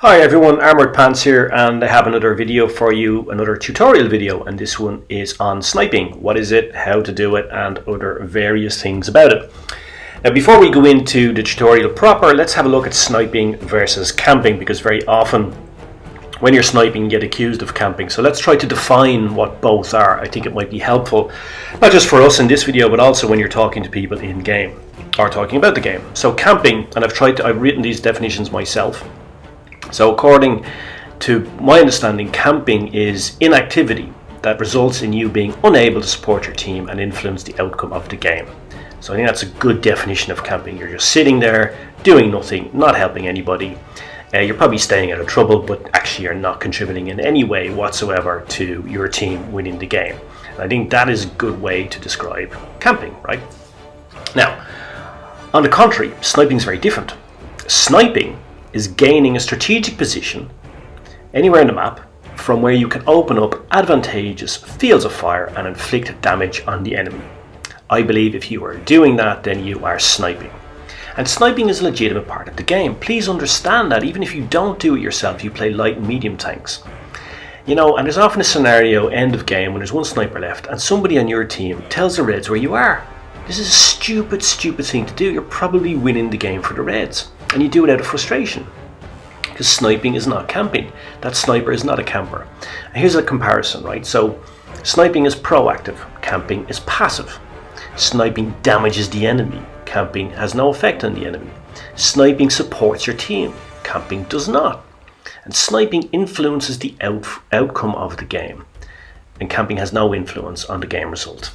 Hi everyone, Armored Pants here, and I have another video for you, another tutorial video, and this one is on sniping. What is it, how to do it, and other various things about it. Now before we go into the tutorial proper, let's have a look at sniping versus camping, because very often when you're sniping you get accused of camping. So let's try to define what both are. I think it might be helpful, not just for us in this video, but also when you're talking to people in game, or talking about the game. So camping, and I've written these definitions myself. So according to my understanding, camping is inactivity that results in you being unable to support your team and influence the outcome of the game. So I think that's a good definition of camping. You're just sitting there, doing nothing, not helping anybody. You're probably staying out of trouble, but actually you're not contributing in any way whatsoever to your team winning the game. And I think that is a good way to describe camping, right? Now, on the contrary, sniping is very different. Sniping is gaining a strategic position anywhere on the map from where you can open up advantageous fields of fire and inflict damage on the enemy. I believe if you are doing that, then you are sniping. And sniping is a legitimate part of the game. Please understand that even if you don't do it yourself, you play light and medium tanks. You know, and there's often a scenario, end of game, when there's one sniper left and somebody on your team tells the Reds where you are. This is a stupid thing to do. You're probably winning the game for the Reds. And you do it out of frustration, because sniping is not camping. That sniper is not a camper. And here's a comparison, right? So sniping is proactive, camping is passive. Sniping damages the enemy, camping has no effect on the enemy. Sniping supports your team, camping does not. And sniping influences the outcome of the game, and camping has no influence on the game result.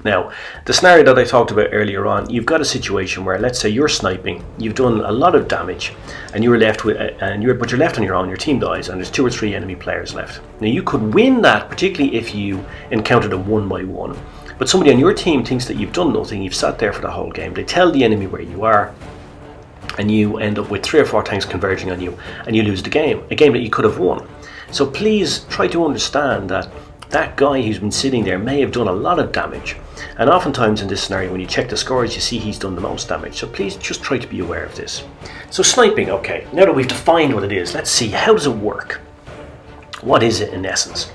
Now, the scenario that I talked about earlier on, you've got a situation where, let's say you're sniping, you've done a lot of damage, and you're left with, but you're left on your own. Your team dies, and there's 2 or 3 enemy players left. Now, you could win that, particularly if you encountered them 1 by 1. But somebody on your team thinks that you've done nothing. You've sat there for the whole game. They tell the enemy where you are, and you end up with 3 or 4 tanks converging on you, and you lose the game, a game that you could have won. So please try to understand that that guy who's been sitting there may have done a lot of damage, and oftentimes in this scenario when you check the scores you see he's done the most damage. So please just try to be aware of this. So sniping, okay, now that we've defined what it is, let's see, how does it work? What is it in essence?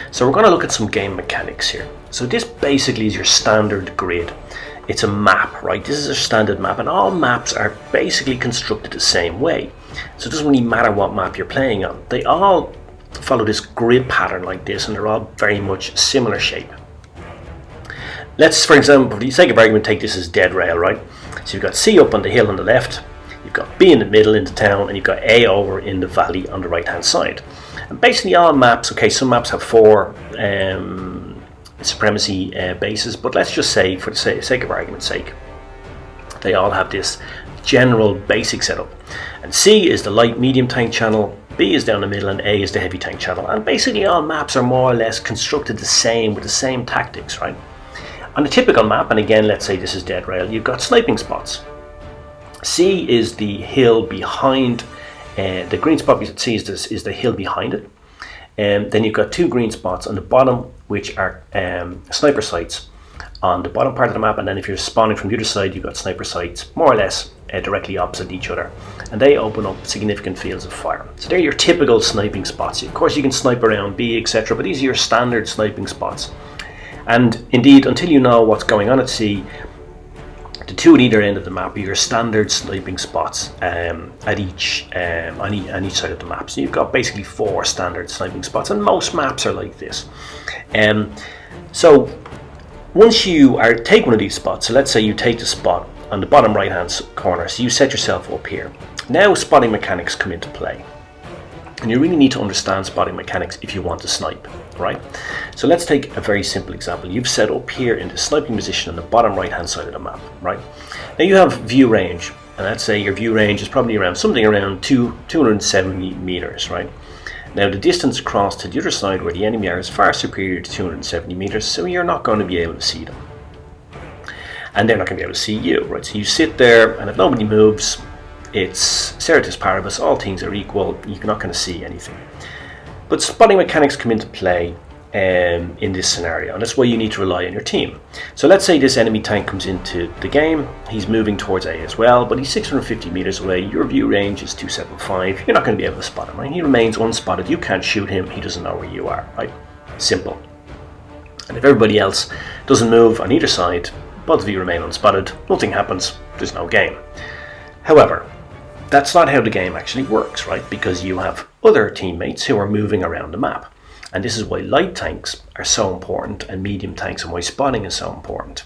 So we're going to look at some game mechanics here. So this basically is your standard grid. It's a map, right? This is a standard map, and all maps are basically constructed the same way. So it doesn't really matter what map you're playing on. They all follow this grid pattern like this, and they're all very much similar shape. Let's, for example, for the sake of argument, take this as dead rail, right? So you've got C up on the hill on the left, you've got B in the middle in the town, and you've got A over in the valley on the right hand side. And basically all maps, okay, some maps have 4 supremacy bases, but let's just say, for the sake of argument's sake, they all have this general basic setup. And C is the light medium tank channel, B is down the middle, and A is the heavy tank channel. And basically all maps are more or less constructed the same, with the same tactics, right? On a typical map, and again let's say this is dead rail, you've got sniping spots. C is the hill behind, the green spot we see is the hill behind it. And then you've got 2 green spots on the bottom, which are sniper sights on the bottom part of the map, and then if you're spawning from the other side, you've got sniper sights more or less directly opposite each other, and they open up significant fields of fire. So they're your typical sniping spots. Of course you can snipe around B, etc., but these are your standard sniping spots. And indeed, until you know what's going on at C, the 2 at either end of the map are your standard sniping spots at each on each side of the map. So you've got basically 4 standard sniping spots, and most maps are like this. So once you take one of these spots, so let's say you take the spot on the bottom right hand corner, so you set yourself up here. Now spotting mechanics come into play, and you really need to understand spotting mechanics if you want to snipe, right? So let's take a very simple example. You've set up here in the sniping position on the bottom right hand side of the map, right? Now you have view range, and let's say your view range is probably around 270 meters, right? Now the distance across to the other side where the enemy are is far superior to 270 meters, so you're not going to be able to see them, and they're not going to be able to see you, right? So you sit there, and if nobody moves, it's ceteris paribus, all things are equal, you're not going to see anything. But spotting mechanics come into play in this scenario, and that's why you need to rely on your team. So let's say this enemy tank comes into the game, he's moving towards A as well, but he's 650 meters away, your view range is 275, you're not going to be able to spot him, right? He remains unspotted, you can't shoot him, he doesn't know where you are, right? Simple. And if everybody else doesn't move on either side, both of you remain unspotted, nothing happens, there's no game. However, that's not how the game actually works, right? Because you have other teammates who are moving around the map. And this is why light tanks are so important, and medium tanks, and why spotting is so important.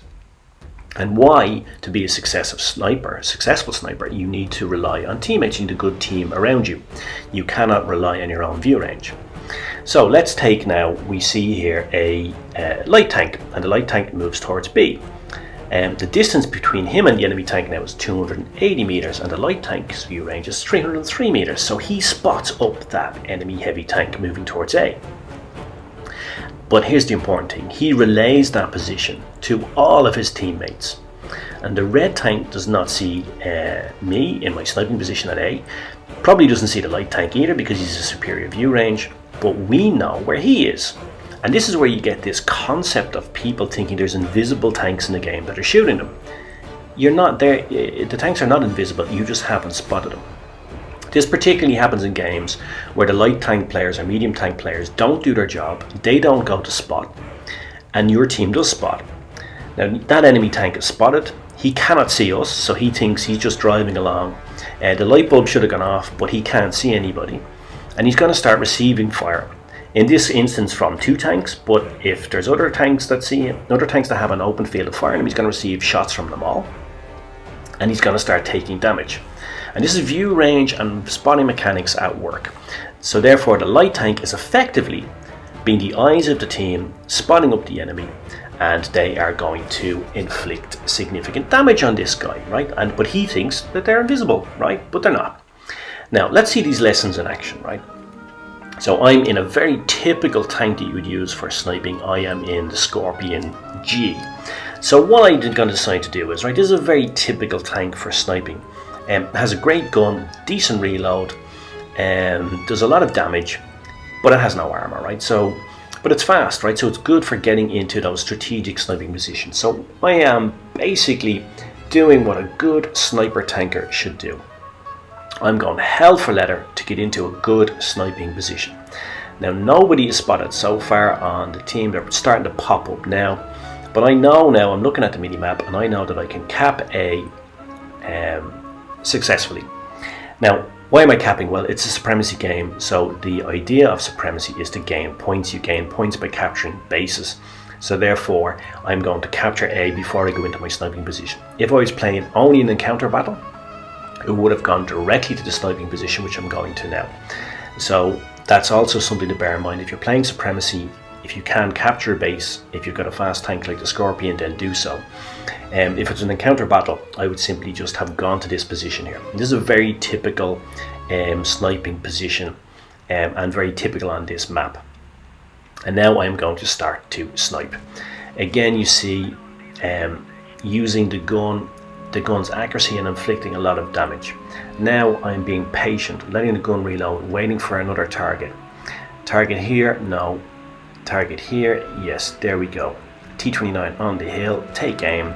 And why, to be a successful sniper, you need to rely on teammates. You need a good team around you. You cannot rely on your own view range. So let's take now, we see here a light tank, and the light tank moves towards B. The distance between him and the enemy tank now is 280 meters, and the light tank's view range is 303 meters. So he spots up that enemy heavy tank moving towards A. But here's the important thing, he relays that position to all of his teammates. And the red tank does not see me in my sniping position at A, probably doesn't see the light tank either because he's a superior view range, but we know where he is. And this is where you get this concept of people thinking there's invisible tanks in the game that are shooting them. You're not there, the tanks are not invisible, you just haven't spotted them. This particularly happens in games where the light tank players or medium tank players don't do their job, they don't go to spot, and your team does spot. Now that enemy tank is spotted, he cannot see us, so he thinks he's just driving along. The light bulb should have gone off, but he can't see anybody, and he's going to start receiving fire. In this instance from two tanks, but if there's other tanks that see him, other tanks that have an open field of fire, and he's going to receive shots from them all, and he's going to start taking damage. And this is view range and spotting mechanics at work. So therefore the light tank is effectively being the eyes of the team, spotting up the enemy, and they are going to inflict significant damage on this guy, right? But he thinks that they're invisible, right? But they're not. Now let's see these lessons in action, right? So I'm in a very typical tank that you would use for sniping. I am in the Scorpion G. So what I'm going to decide to do is, right, this is a very typical tank for sniping. Has a great gun, decent reload, does a lot of damage, but it has no armor, right? So, but it's fast, right? So it's good for getting into those strategic sniping positions. So I am basically doing what a good sniper tanker should do. I'm going hell for leather to get into a good sniping position. Now nobody is spotted so far on the team. They're starting to pop up now, but I know now, I'm looking at the mini map, and I know that I can cap A successfully. Now why am I capping? Well, it's a supremacy game, so the idea of supremacy is to gain points. You gain points by capturing bases, so therefore I'm going to capture A before I go into my sniping position. If I was playing only an encounter battle, it would have gone directly to the sniping position, which I'm going to now. So that's also something to bear in mind. If you're playing supremacy, if you can capture a base, if you've got a fast tank like the Scorpion, then do so. If it's an encounter battle, I would simply just have gone to this position here. This is a very typical sniping position, and very typical on this map. And now I'm going to start to snipe. Again, you see, using the gun's accuracy and inflicting a lot of damage. Now I'm being patient, letting the gun reload, waiting for another target. Target here, no. Target here, yes, there we go. T29 on the hill, take aim,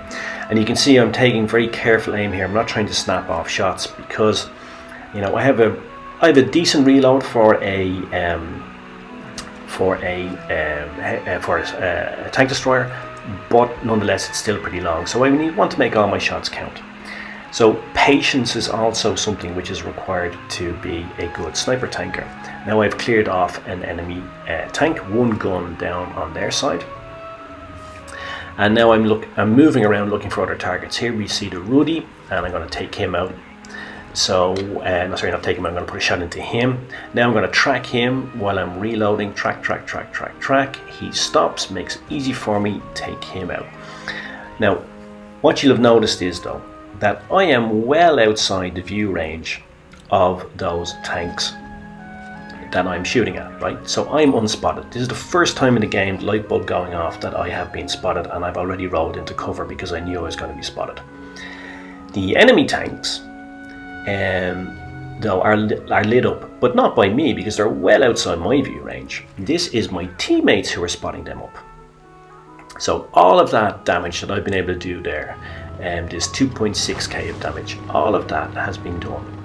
and you can see I'm taking very careful aim here. I'm not trying to snap off shots because, you know, I have a decent reload for a tank destroyer, but nonetheless it's still pretty long, so I want to make all my shots count. So patience is also something which is required to be a good sniper tanker. Now I've cleared off an enemy tank, one gun down on their side, and now I'm moving around looking for other targets. Here we see the Rudy, and I'm going to take him out. So, sorry, not take him, I'm going to put a shot into him. Now I'm going to track him while I'm reloading. Track. He stops, makes it easy for me, take him out. Now, what you'll have noticed is, though, that I am well outside the view range of those tanks that I'm shooting at, right? So I'm unspotted. This is the first time in the game, the light bulb going off, that I have been spotted, and I've already rolled into cover because I knew I was going to be spotted. The enemy tanks, though are lit up, but not by me because they're well outside my view range. This is my teammates who are spotting them up. So all of that damage that I've been able to do there, this 2.6k of damage, all of that has been done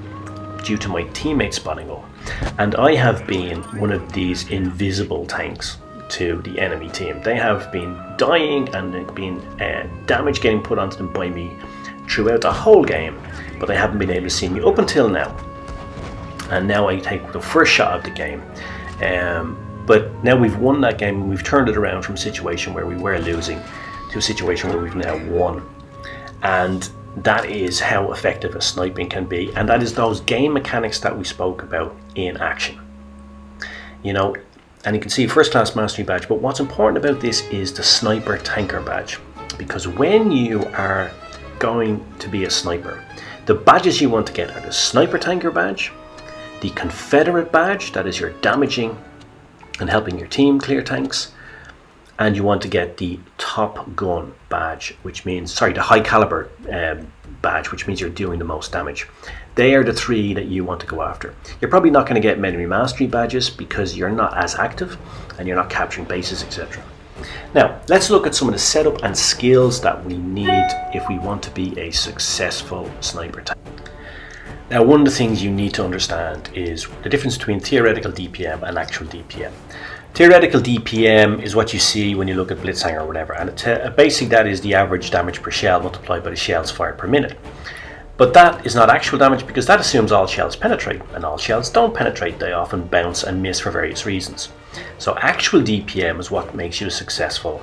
due to my teammates spotting up. And I have been one of these invisible tanks to the enemy team. They have been dying and been damage getting put onto them by me throughout the whole game, but they haven't been able to see me up until now. And now I take the first shot of the game. But now we've won that game, and we've turned it around from a situation where we were losing to a situation where we've now won. And that is how effective a sniping can be, and that is those game mechanics that we spoke about in action. You know, and you can see first class mastery badge, but what's important about this is the sniper tanker badge, because when you are going to be a sniper, the badges you want to get are the sniper tanker badge, the Confederate badge, that is your damaging and helping your team clear tanks, and you want to get the Top Gun badge, which means, sorry, the high caliber badge, which means you're doing the most damage. They are the three that you want to go after. You're probably not going to get many mastery badges because you're not as active and you're not capturing bases, etc. Now, let's look at some of the setup and skills that we need if we want to be a successful sniper tank. Now, one of the things you need to understand is the difference between theoretical DPM and actual DPM. Theoretical DPM is what you see when you look at Blitzhanger or whatever, and basically that is the average damage per shell multiplied by the shells fired per minute. But that is not actual damage because that assumes all shells penetrate, and all shells don't penetrate. They often bounce and miss for various reasons. So actual DPM is what makes you a successful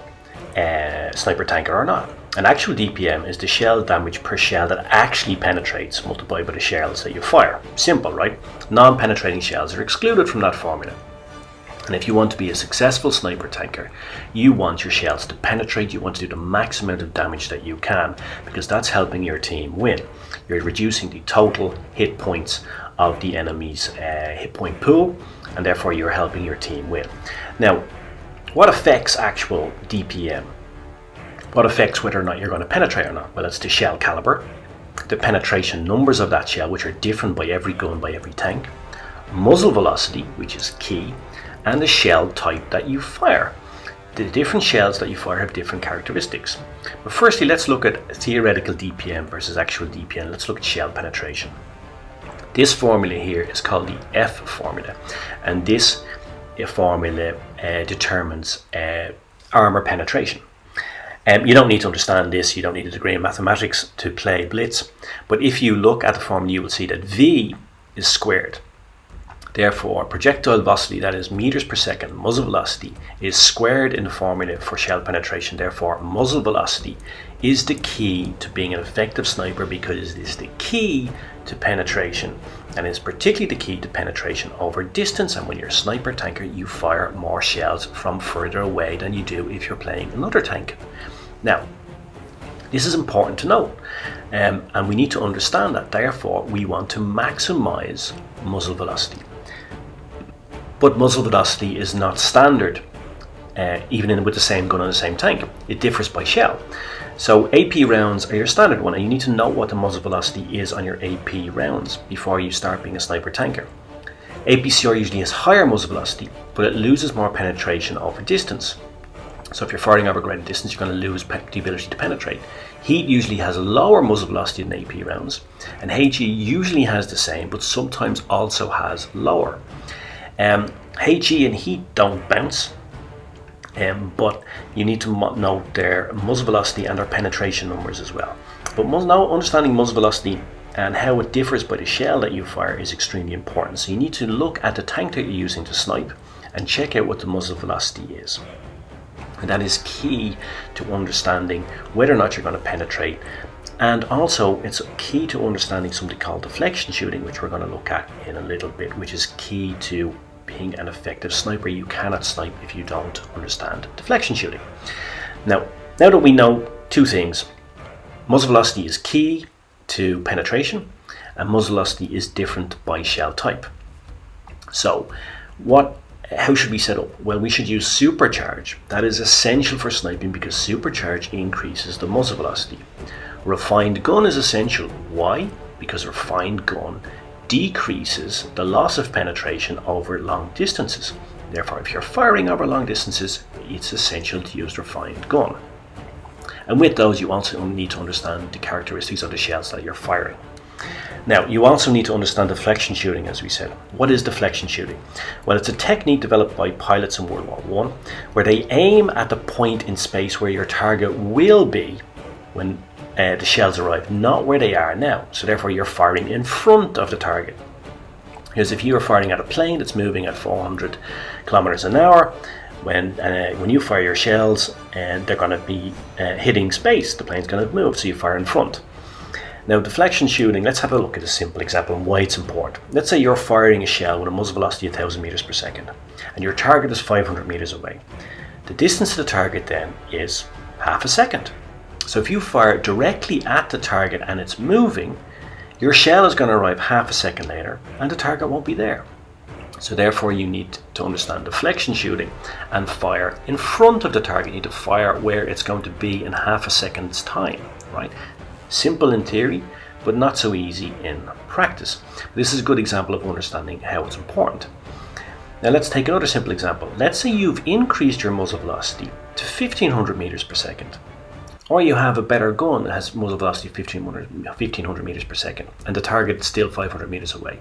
sniper tanker or not. And actual DPM is the shell damage per shell that actually penetrates multiplied by the shells that you fire. Simple, right? Non-penetrating shells are excluded from that formula. And if you want to be a successful sniper tanker, you want your shells to penetrate. You want to do the max amount of damage that you can, because that's helping your team win. You're reducing the total hit points of the enemy's hit point pool, and therefore you're helping your team win. Now, what affects actual DPM? What affects whether or not you're going to penetrate or not? Well, it's the shell caliber, the penetration numbers of that shell, which are different by every gun, by every tank, muzzle velocity, which is key, and the shell type that you fire. The different shells that you fire have different characteristics. But firstly, let's look at theoretical DPM versus actual DPM. Let's look at shell penetration. This formula here is called the F formula, and this formula determines armor penetration. You don't need to understand this, you don't need a degree in mathematics to play Blitz, but if you look at the formula you will see that V is squared. Therefore, projectile velocity, that is meters per second, muzzle velocity, is squared in the formula for shell penetration. Therefore, muzzle velocity is the key to being an effective sniper, because it is the key to penetration, and is particularly the key to penetration over distance. And when you're a sniper tanker, you fire more shells from further away than you do if you're playing another tank. Now, this is important to note, and we need to understand that. Therefore, we want to maximize muzzle velocity. But muzzle velocity is not standard, even with the same gun on the same tank. It differs by shell. So AP rounds are your standard one, and you need to know what the muzzle velocity is on your AP rounds before you start being a sniper tanker. APCR usually has higher muzzle velocity, but it loses more penetration over distance. So if you're firing over greater distance, you're going to lose the ability to penetrate. Heat usually has a lower muzzle velocity than AP rounds, and HE usually has the same, but sometimes also has lower. HE and heat don't bounce, but you need to note their muzzle velocity and their penetration numbers as well. But now understanding muzzle velocity and how it differs by the shell that you fire is extremely important. So you need to look at the tank that you're using to snipe and check out what the muzzle velocity is. And that is key to understanding whether or not you're going to penetrate. And also it's key to understanding something called deflection shooting, which we're going to look at in a little bit, which is key to being an effective sniper. You cannot snipe if you don't understand deflection shooting. Now that we know two things, muzzle velocity is key to penetration, and muzzle velocity is different by shell type. So how should we set up? Well, we should use supercharge. That is essential for sniping because supercharge increases the muzzle velocity. Refined gun is essential. Why? Because refined gun decreases the loss of penetration over long distances. Therefore, if you're firing over long distances, it's essential to use the refined gun. And with those, you also need to understand the characteristics of the shells that you're firing. Now, you also need to understand deflection shooting, as we said. What is deflection shooting? Well, it's a technique developed by pilots in World War I, where they aim at the point in space where your target will be when the shells arrive, not where they are now. So therefore, you're firing in front of the target. Because if you are firing at a plane that's moving at 400 kilometers an hour, when you fire your shells, and they're going to be hitting space, the plane's going to move, so you fire in front. Now, deflection shooting, let's have a look at a simple example and why it's important. Let's say you're firing a shell with a muzzle velocity of 1,000 meters per second, and your target is 500 meters away. The distance to the target then is half a second. So if you fire directly at the target and it's moving, your shell is going to arrive half a second later, and the target won't be there. So therefore, you need to understand deflection shooting and fire in front of the target. You need to fire where it's going to be in half a second's time, right? Simple in theory, but not so easy in practice. This is a good example of understanding how it's important. Now let's take another simple example. Let's say you've increased your muzzle velocity to 1,500 meters per second. Or you have a better gun that has muzzle velocity of 1,500 meters per second, and the target is still 500 meters away.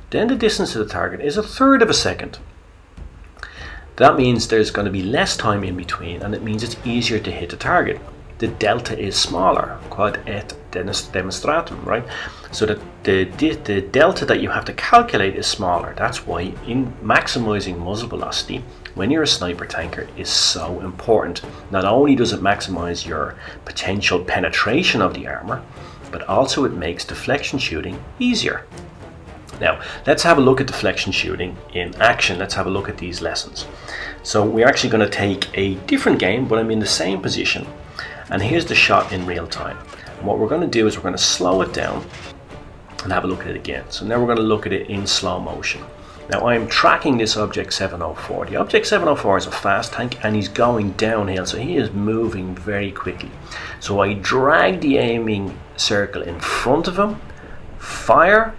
Then the distance to the target is a third of a second. That means there's going to be less time in between, and it means it's easier to hit the target. The delta is smaller, quod et demonstratum, right? So that the delta that you have to calculate is smaller. That's why in maximizing muzzle velocity when you're a sniper tanker is so important. Not only does it maximize your potential penetration of the armor, but also it makes deflection shooting easier. Now, let's have a look at deflection shooting in action. Let's have a look at these lessons. So we're actually going to take a different game, but I'm in the same position. And here's the shot in real time. And what we're going to do is we're going to slow it down and have a look at it again. So now we're going to look at it in slow motion. Now I'm tracking this Object 704. The Object 704 is a fast tank and he's going downhill, so he is moving very quickly. So I drag the aiming circle in front of him, fire,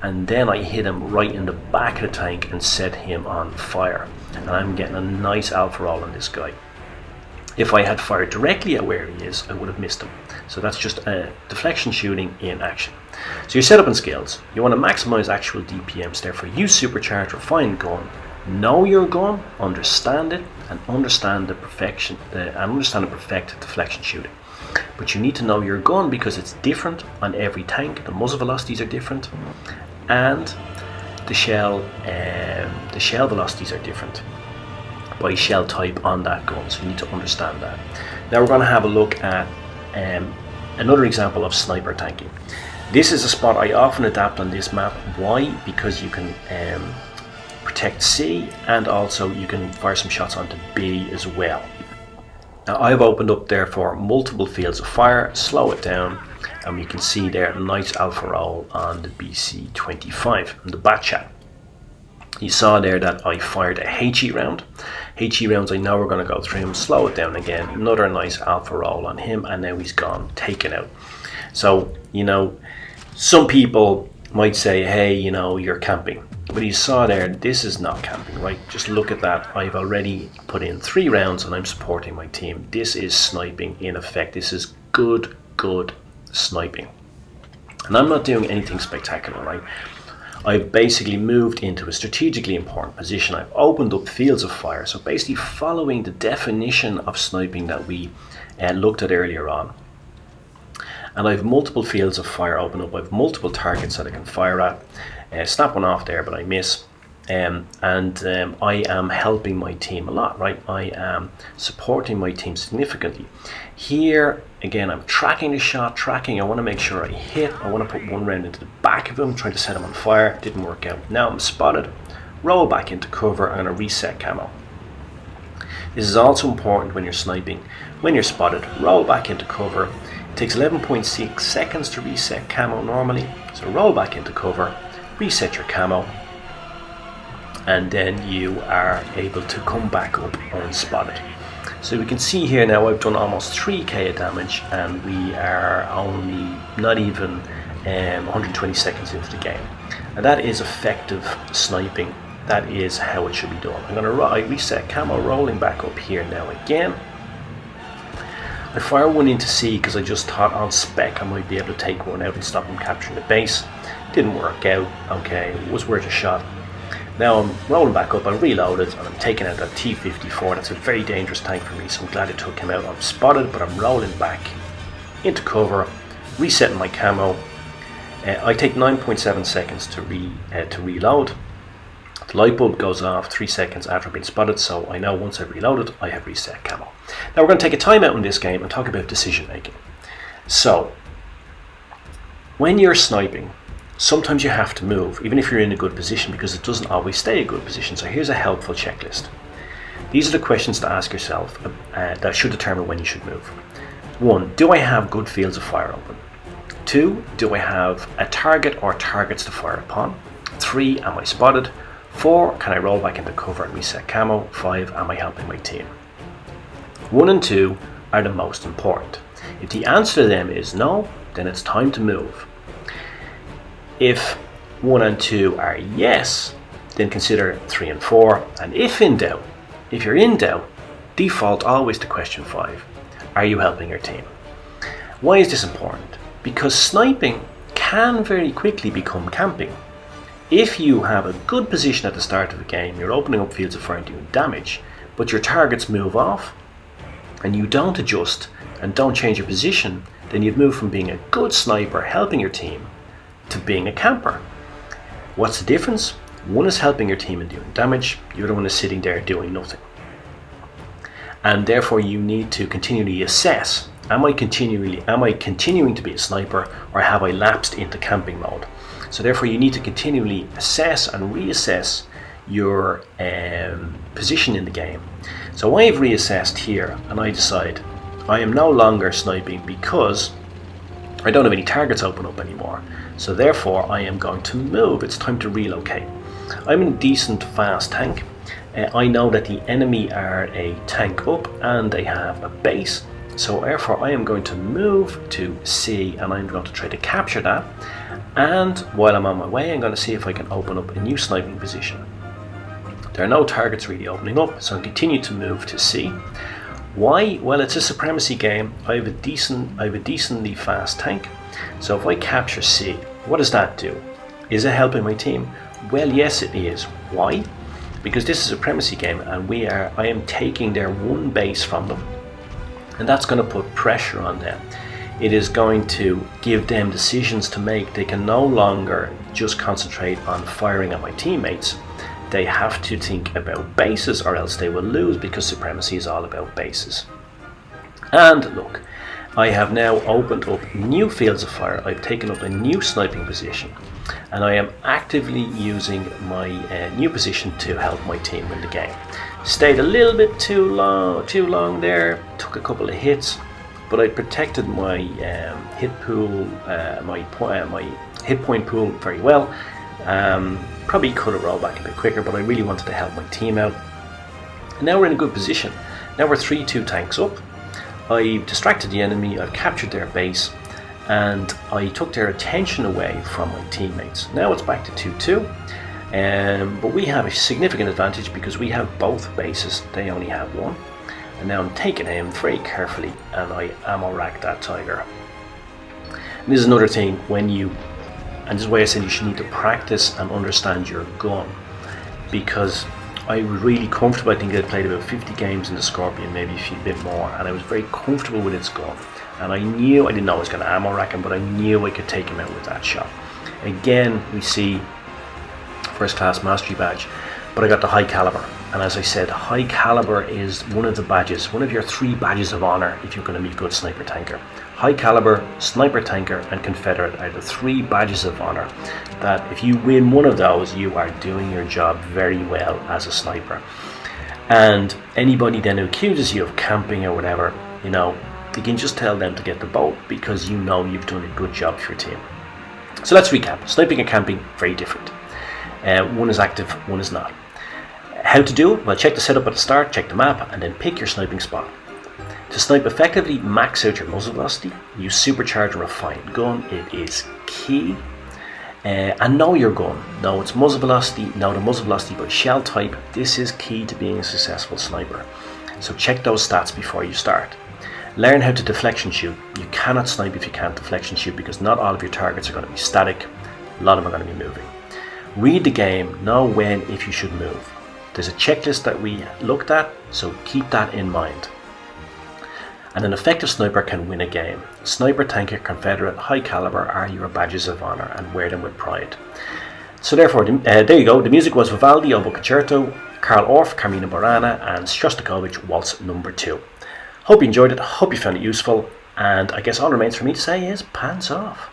and then I hit him right in the back of the tank and set him on fire. And I'm getting a nice alpha roll on this guy. If I had fired directly at where he is, I would have missed him. So that's just deflection shooting in action. So your setup and skills. You want to maximize actual DPMs, therefore use supercharged refined gun. Know your gun, understand it, and understand the perfect deflection shooting. But you need to know your gun because it's different on every tank. The muzzle velocities are different, and the shell velocities are different by shell type on that gun, so you need to understand that. Now we're going to have a look at another example of sniper tanking. This is a spot I often adapt on this map. Why? Because you can protect C, and also you can fire some shots onto B as well. Now I've opened up therefore multiple fields of fire, slow it down, and you can see there a nice alpha roll on the BC-25 and the bat chat. You saw there that I fired a HE round. HE rounds I know we're going to go through him, slow it down again, another nice alpha roll on him, and now he's gone, taken out. So, you know, some people might say, hey, you know, you're camping. But you saw there, this is not camping, right? Just look at that. I've already put in 3 rounds and I'm supporting my team. This is sniping in effect. This is good sniping. And I'm not doing anything spectacular, right? I've basically moved into a strategically important position. I've opened up fields of fire. So basically following the definition of sniping that we looked at earlier on. And I have multiple fields of fire open up. I have multiple targets that I can fire at. Snap one off there, but I miss. I am helping my team a lot, right? I am supporting my team significantly. Here, again, I'm tracking the shot, I want to make sure I hit. I want to put one round into the back of him, trying to set him on fire. Didn't work out. Now I'm spotted. Roll back into cover and a reset camo. This is also important when you're sniping. When you're spotted, roll back into cover. It takes 11.6 seconds to reset camo normally. So roll back into cover, reset your camo, and then you are able to come back up unspotted. So we can see here now I've done almost 3k of damage, and we are only not even 120 seconds into the game. And that is effective sniping. That is how it should be done. I'm going to reset camo, rolling back up here now again. I fire one into C because I just thought on spec I might be able to take one out and stop him capturing the base. Didn't work out. Okay, it was worth a shot. Now I'm rolling back up, I reloaded, and I'm taking out that T-54. That's a very dangerous tank for me, so I'm glad I took him out. I'm spotted, but I'm rolling back into cover, resetting my camo. I take 9.7 seconds to reload. The light bulb goes off 3 seconds after being spotted, so I know once I've reloaded, I have reset camo. Now we're going to take a time out in this game and talk about decision making. So, when you're sniping, sometimes you have to move, even if you're in a good position, because it doesn't always stay a good position. So here's a helpful checklist. These are the questions to ask yourself that should determine when you should move. 1. Do I have good fields of fire open? 2. Do I have a target or targets to fire upon? 3. Am I spotted? 4. Can I roll back into cover and reset camo? 5. Am I helping my team? 1 and 2 are the most important. If the answer to them is no, then it's time to move. If 1 and 2 are yes, then consider 3 and 4. And if you're in doubt, default always to question 5. Are you helping your team? Why is this important? Because sniping can very quickly become camping. If you have a good position at the start of the game, you're opening up fields of fire and doing damage, but your targets move off, and you don't adjust and don't change your position, then you've moved from being a good sniper helping your team to being a camper. What's the difference? One is helping your team and doing damage, the other one is sitting there doing nothing. And therefore you need to continually assess, am I continuing to be a sniper, or have I lapsed into camping mode? So therefore you need to continually assess and reassess your position in the game. So I've reassessed here and I decide I am no longer sniping because I don't have any targets open up anymore. So therefore I am going to move. It's time to relocate. I'm in a decent fast tank. I know that the enemy are a tank up and they have a base. So therefore I am going to move to C and I'm going to try to capture that. And while I'm on my way, I'm going to see if I can open up a new sniping position. There are no targets really opening up, so I continue to move to C. Why? Well, it's a supremacy game. I have a decently fast tank. So if I capture C, what does that do? Is it helping my team? Well, yes, it is. Why? Because this is a supremacy game, and I am taking their one base from them, and that's going to put pressure on them. It is going to give them decisions to make. They can no longer just concentrate on firing at my teammates. They have to think about bases, or else they will lose, because supremacy is all about bases. And look, I have now opened up new fields of fire. I've taken up a new sniping position, and I am actively using my new position to help my team win the game. Stayed a little bit too long there, took a couple of hits, but I protected my hit pool, my hit point pool very well. Probably could have rolled back a bit quicker, but I really wanted to help my team out. And now we're in a good position. Now we're 3-2 tanks up. I've distracted the enemy, I've captured their base, and I took their attention away from my teammates. Now it's back to 2-2, but we have a significant advantage because we have both bases. They only have one. And now I'm taking him very carefully, and I ammo rack that tiger. And this is another thing, and this is why I said you should need to practice and understand your gun, because I was really comfortable. I think I played about 50 games in the Scorpion, maybe a bit more, and I was very comfortable with its gun. And I didn't know I was going to ammo rack him, but I knew I could take him out with that shot. Again, we see first class mastery badge, but I got the high caliber. And as I said, high caliber is one of the badges, one of your 3 badges of honor if you're going to be a good sniper tanker. High caliber, sniper tanker, and confederate are the 3 badges of honor that if you win one of those, you are doing your job very well as a sniper. And anybody then who accuses you of camping or whatever, you can just tell them to get the boat, because you know you've done a good job for your team. So let's recap. Sniping and camping, very different. One is active, one is not. How to do it? Well, check the setup at the start, check the map, and then pick your sniping spot. To snipe effectively, max out your muzzle velocity, use supercharged and refined gun. It is key. And know your gun. Know its muzzle velocity, know the muzzle velocity by shell type. This is key to being a successful sniper. So check those stats before you start. Learn how to deflection shoot. You cannot snipe if you can't deflection shoot, because not all of your targets are going to be static. A lot of them are going to be moving. Read the game, know when, if you should move. There's a checklist that we looked at, so keep that in mind. And an effective sniper can win a game. Sniper, tanker, Confederate, high caliber are your badges of honor, and wear them with pride. So therefore, there you go. The music was Vivaldi, Oboe Concerto, Karl Orff, Carmina Burana, and Shostakovich, Waltz number 2. Hope you enjoyed it, hope you found it useful, and I guess all remains for me to say is pants off.